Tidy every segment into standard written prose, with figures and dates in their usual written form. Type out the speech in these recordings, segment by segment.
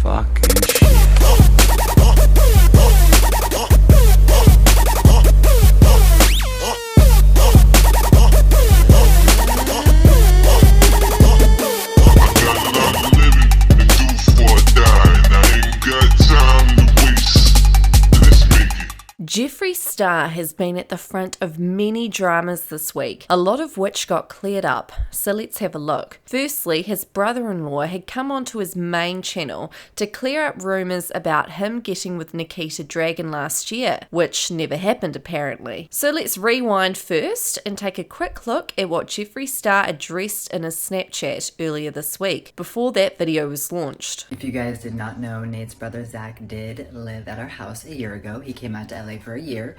fucking shit. Jeffree Star has been at the front of many dramas this week, a lot of which got cleared up, so let's have a look. Firstly, his brother-in-law had come onto his main channel to clear up rumours about him getting with Nikita Dragun last year, which never happened apparently. So let's rewind first and take a quick look at what Jeffree Star addressed in his Snapchat earlier this week, before that video was launched. If you guys did not know, Nate's brother Zach did live at our house a year ago. He came out to LA for a year.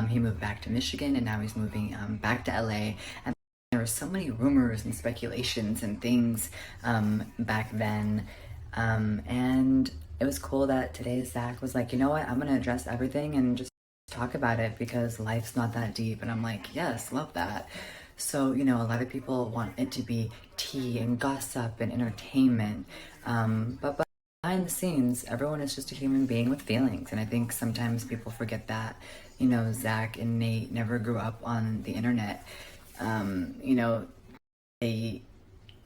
He moved back to Michigan and now he's moving back to LA. And there were so many rumors and speculations and things back then. And it was cool that today Zach was like, you know what, I'm gonna address everything and just talk about it because life's not that deep. And I'm like, yes, love that. So, you know, a lot of people want it to be tea and gossip and entertainment. But behind the scenes, everyone is just a human being with feelings. And I think sometimes people forget that, you know, Zach and Nate never grew up on the internet. You know, they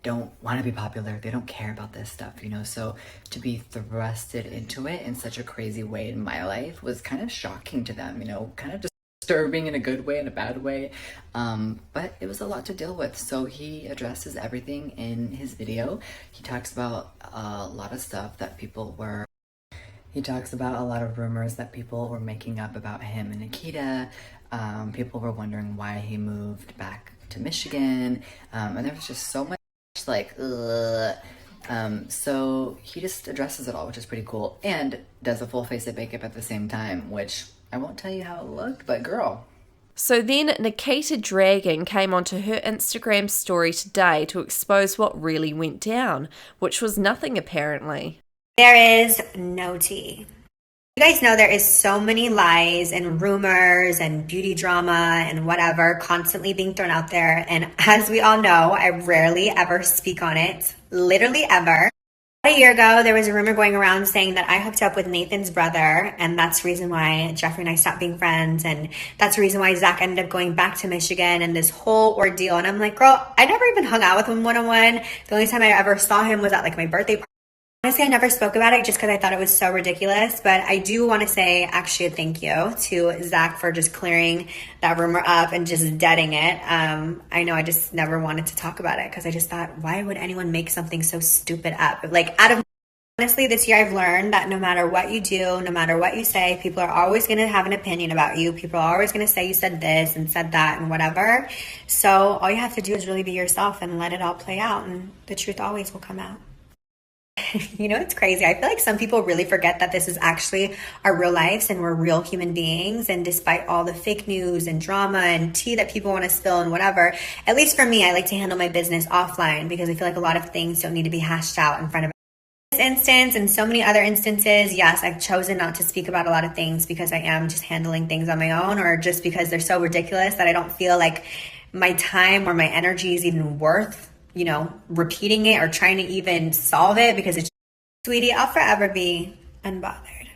don't want to be popular. They don't care about this stuff, you know. So to be thrusted into it in such a crazy way in my life was kind of shocking to them, you know, kind of disturbing in a good way and a bad way. But it was a lot to deal with. So he addresses everything in his video. He talks about a lot of stuff that he talks about a lot of rumors that people were making up about him and Nikita. People were wondering why he moved back to Michigan. And there was just so much like, ugh. So he just addresses it all, which is pretty cool. And does a full face of makeup at the same time, which I won't tell you how it looked, but girl. So then Nikita Dragun came onto her Instagram story today to expose what really went down, which was nothing apparently. There is no tea. You guys know there is so many lies and rumors and beauty drama and whatever constantly being thrown out there. And as we all know, I rarely ever speak on it, literally ever. A year ago, there was a rumor going around saying that I hooked up with Nathan's brother, and that's the reason why Jeffree and I stopped being friends, and that's the reason why Zach ended up going back to Michigan and this whole ordeal. And I'm like, girl, I never even hung out with him one-on-one. The only time I ever saw him was at like my birthday party. Honestly, I never spoke about it just because I thought it was so ridiculous, but I do want to say actually a thank you to Zach for just clearing that rumor up and just deading it. I know I just never wanted to talk about it because I just thought, why would anyone make something so stupid up? Like, honestly, this year I've learned that no matter what you do, no matter what you say, people are always going to have an opinion about you. People are always going to say you said this and said that and whatever. So all you have to do is really be yourself and let it all play out, and the truth always will come out. You know, it's crazy. I feel like some people really forget that this is actually our real lives and we're real human beings. And despite all the fake news and drama and tea that people want to spill and whatever, at least for me, I like to handle my business offline because I feel like a lot of things don't need to be hashed out in front of this instance and so many other instances. Yes, I've chosen not to speak about a lot of things because I am just handling things on my own, or just because they're so ridiculous that I don't feel like my time or my energy is even worth, you know, repeating it or trying to even solve it, because it's, sweetie, I'll forever be unbothered.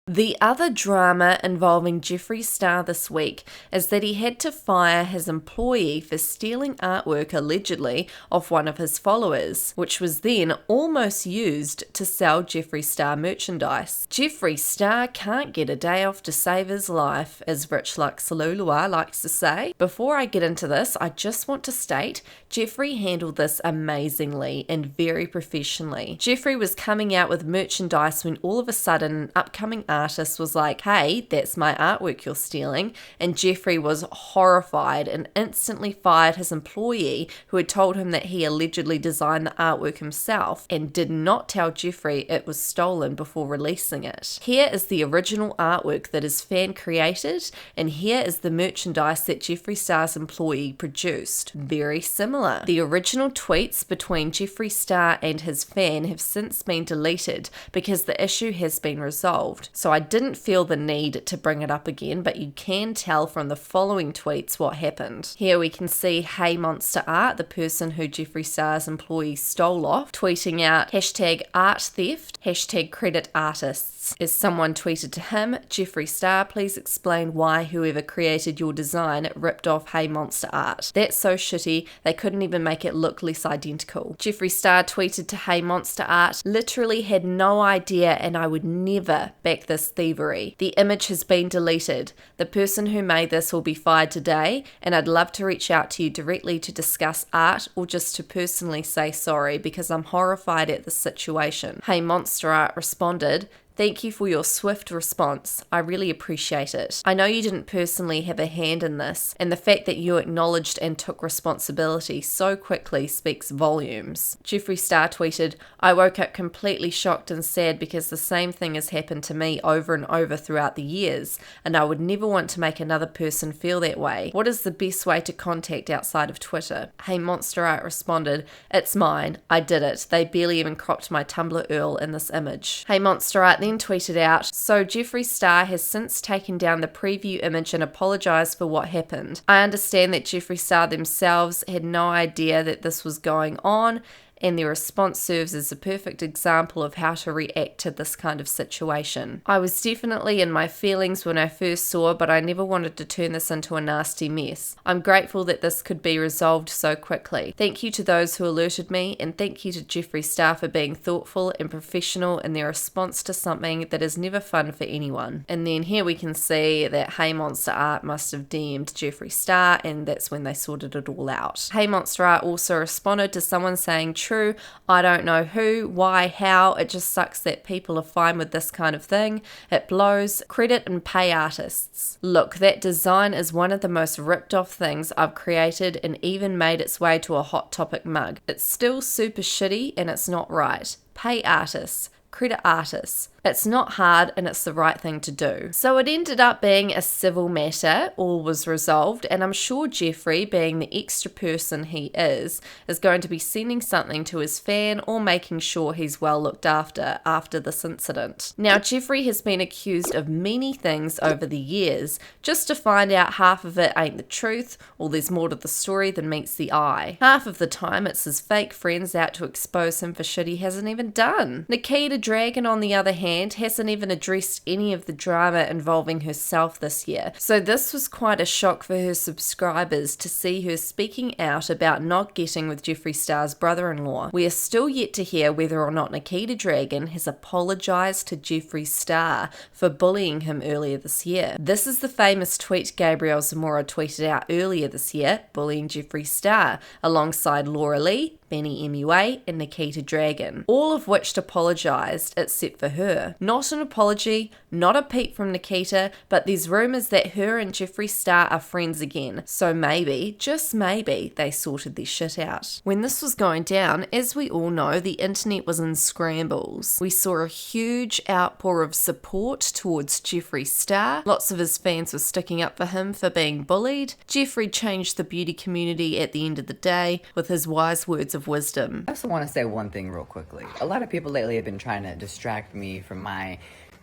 The other drama involving Jeffree Star this week is that he had to fire his employee for stealing artwork allegedly off one of his followers, which was then almost used to sell Jeffree Star merchandise. Jeffree Star can't get a day off to save his life, as Rich Lux Salulua likes to say. Before I get into this, I just want to state Jeffree handled this amazingly and very professionally. Jeffree was coming out with merchandise when all of a sudden an upcoming artist was like, hey, that's my artwork you're stealing, and Jeffree was horrified and instantly fired his employee who had told him that he allegedly designed the artwork himself and did not tell Jeffree it was stolen before releasing it. Here is the original artwork that his fan created, and here is the merchandise that Jeffree Star's employee produced. Very similar. The original tweets between Jeffree Star and his fan have since been deleted because the issue has been resolved. So so I didn't feel the need to bring it up again, but you can tell from the following tweets what happened. Here we can see Hey Monster Art, the person who Jeffree Star's employee stole off, tweeting out hashtag art theft, hashtag credit artists. As someone tweeted to him, Jeffree Star, please explain why whoever created your design ripped off Hey Monster Art. That's so shitty, they couldn't even make it look less identical. Jeffree Star tweeted to Hey Monster Art, literally had no idea and I would never back this thievery. The image has been deleted. The person who made this will be fired today, and I'd love to reach out to you directly to discuss art or just to personally say sorry because I'm horrified at the situation. Hey Monster Art responded, thank you for your swift response. I really appreciate it. I know you didn't personally have a hand in this, and the fact that you acknowledged and took responsibility so quickly speaks volumes. Jeffree Star tweeted, I woke up completely shocked and sad because the same thing has happened to me over and over throughout the years, and I would never want to make another person feel that way. What is the best way to contact outside of Twitter? Hey Monster Art responded, it's mine. I did it. They barely even cropped my Tumblr URL in this image. Hey Monster Art then tweeted out, so Jeffree Star has since taken down the preview image and apologized for what happened. I understand that Jeffree Star themselves had no idea that this was going on, and their response serves as a perfect example of how to react to this kind of situation. I was definitely in my feelings when I first saw, but I never wanted to turn this into a nasty mess. I'm grateful that this could be resolved so quickly. Thank you to those who alerted me, and thank you to Jeffree Star for being thoughtful and professional in their response to something that is never fun for anyone. And then here we can see that Hey Monster Art must have DM'd Jeffree Star, and that's when they sorted it all out. Hey Monster Art also responded to someone saying, true, I don't know who, why, how, it just sucks that people are fine with this kind of thing. It blows. Credit and pay artists. Look, that design is one of the most ripped off things I've created and even made its way to a Hot Topic mug. It's still super shitty and it's not right. Pay artists. Credit artists. It's not hard and it's the right thing to do. So it ended up being a civil matter, all was resolved, and I'm sure Jeffree, being the extra person he is going to be sending something to his fan or making sure he's well looked after this incident. Now, Jeffree has been accused of many things over the years, just to find out half of it ain't the truth, or there's more to the story than meets the eye. Half of the time it's his fake friends out to expose him for shit he hasn't even done. Nikita Dragun, on the other hand, hasn't even addressed any of the drama involving herself this year. So this was quite a shock for her subscribers to see her speaking out about not getting with Jeffree Star's brother-in-law. We are still yet to hear whether or not Nikita Dragun has apologized to Jeffree Star for bullying him earlier this year. This is the famous tweet Gabriel Zamora tweeted out earlier this year, bullying Jeffree Star, alongside Laura Lee, Benny MUA, and Nikita Dragun, all of which apologized except for her. Not an apology, not a peep from Nikita, but there's rumors that her and Jeffree Star are friends again, so maybe, just maybe, they sorted their shit out. When this was going down, as we all know, the internet was in scrambles. We saw a huge outpour of support towards Jeffree Star. Lots of his fans were sticking up for him for being bullied. Jeffree changed the beauty community at the end of the day with his wise words of wisdom. I also want to say one thing real quickly. A lot of people lately have been trying to distract me from my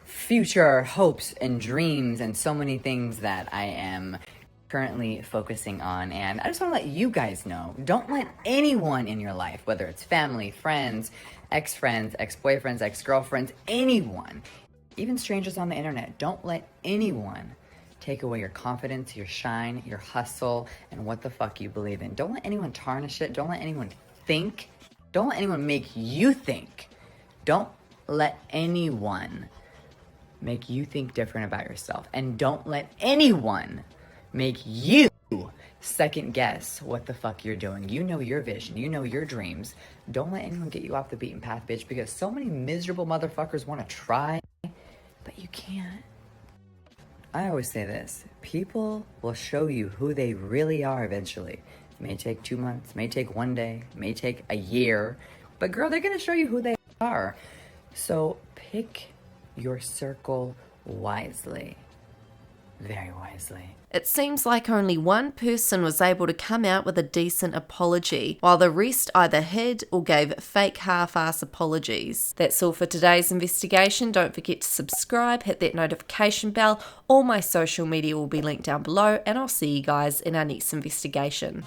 future hopes and dreams and so many things that I am currently focusing on, and I just want to let you guys know, don't let anyone in your life, whether it's family, friends, ex-boyfriends, ex-girlfriends, anyone, even strangers on the internet, don't let anyone take away your confidence, your shine, your hustle, and what the fuck you believe in. Don't let anyone tarnish it. Don't let anyone think. Don't let anyone make you think. Don't let anyone make you think different about yourself. And don't let anyone make you second guess what the fuck you're doing. You know your vision. You know your dreams. Don't let anyone get you off the beaten path, bitch, because so many miserable motherfuckers want to try, but you can't. I always say this, people will show you who they really are eventually. It may take 2 months, may take 1 day, may take a year, but girl, they're gonna show you who they are. So pick your circle wisely. very wisely. It seems like only one person was able to come out with a decent apology, while the rest either hid or gave fake half-ass apologies. That's all for today's investigation. Don't forget to subscribe, hit that notification bell. All my social media will be linked down below, and I'll see you guys in our next investigation.